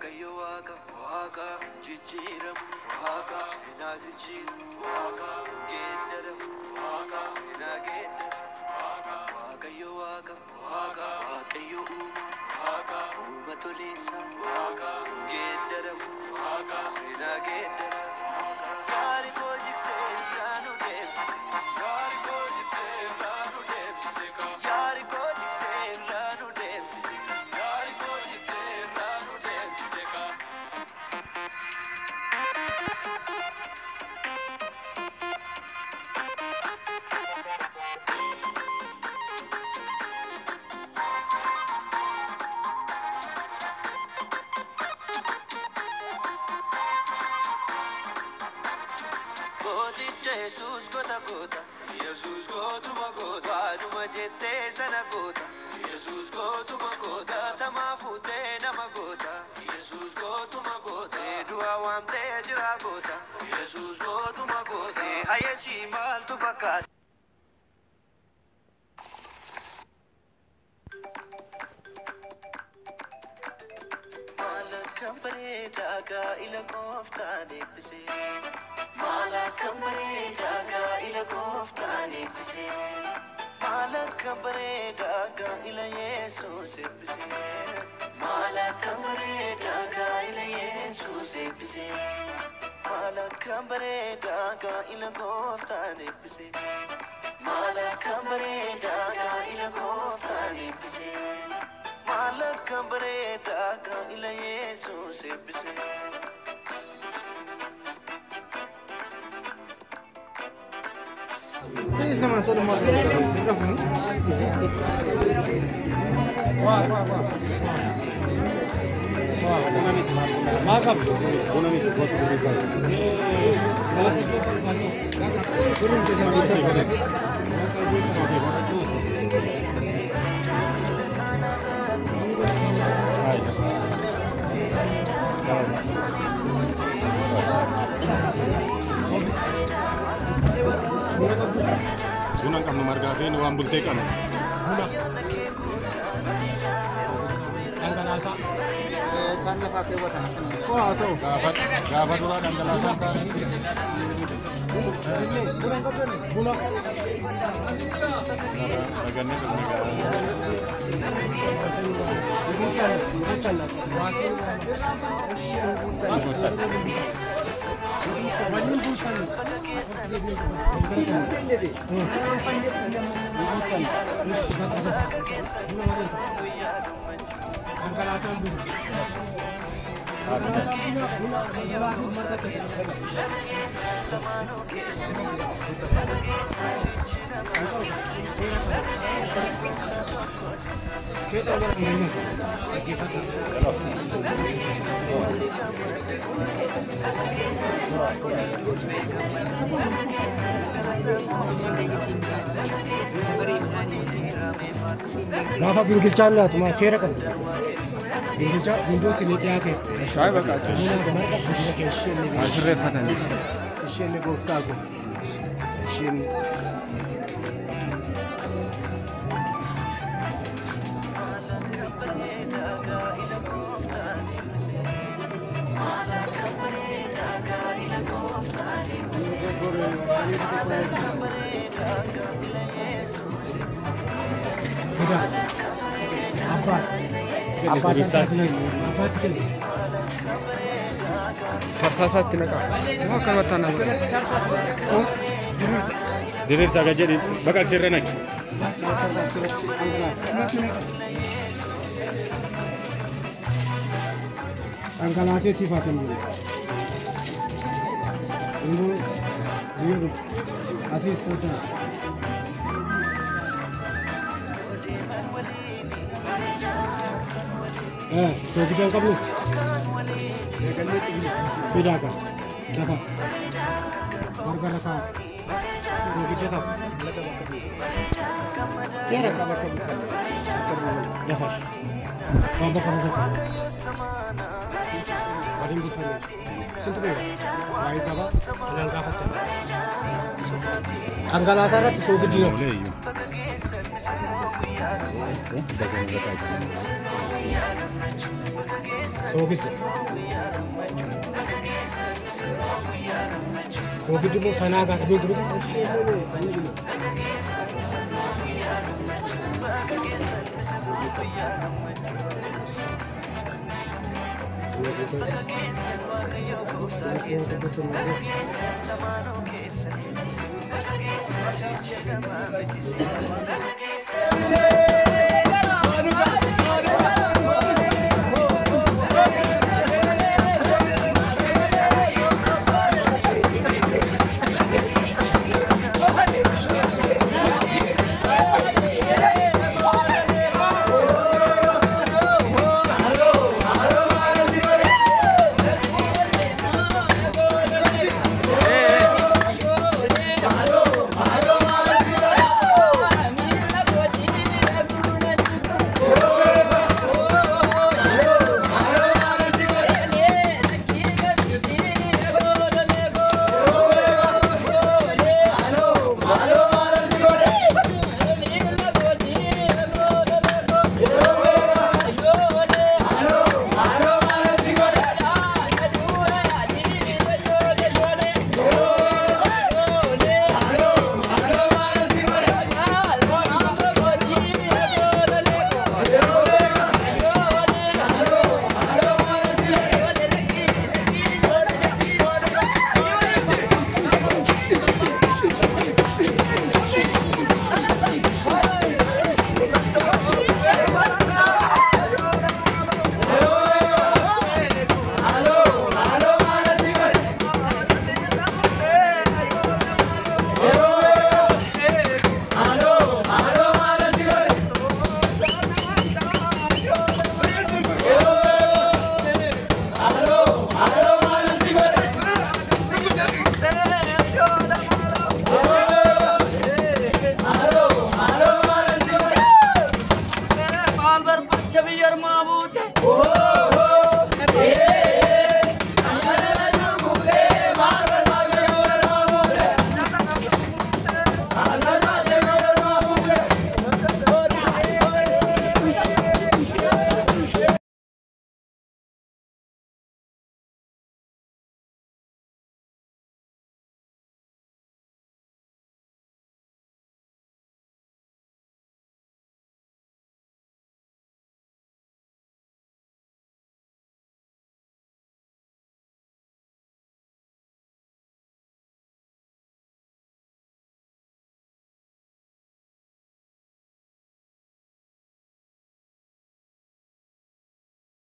Waka waka jijiram waka sina jijir waka gendaram waka sina gendar waka yo waka waka yo waka umatolisa waka gendaram waka sina gendar yari ko jikse ranu depsi yari ko jikse ranu depsi yari ko jikse ranu depsi yari ko jikse ranu depsi Jesus gota gota, Jesus go to my gota, do my jete sana gota, Jesus go to my gota, tamafute na magota, Jesus go to my gota, do I want te jira gota, Jesus go to my gota, hayesi mal tu fakat. Company daga ila kofta depse mala company daga ila kofta depse mala company daga ila Jesus depse mala company daga ila Jesus depse mala company daga ila kofta depse mala company daga ila kofta depse Malak kambre daga ila Jesus epise Please nama solo mau wah makam Sunang kamu margafe ni wambul tekan. Angkalasa. Sana pakai buat anak. Wah tuh. Gafat dulu angkalasa kan. Bulan. Bagannya tu negara. Maaf pinggir canda tu masih ada kan? Pinggir sini dia ke? Saya bakal. Masih refatan. Isyeng ni go tago. Isyeng. Apa bisa sini? Apa itu? Tersasat kena kah? Mau kalau tanah. Oh, diri saya jadi bakal sirenak. Angkalase sifatnya dulu. Ini dia asisten. So kita angkat dulu. Beda kan? Dapat. Harga rasa. So kita dapat. Siapa kabar kamu? Dapat. Apa kamu dapat? Ada yang bisa. Sentuh ya. Baik apa? Alang dapat. Anggal asara tu so gede. Soogiddu immoo sanaa gaadha beektu miti.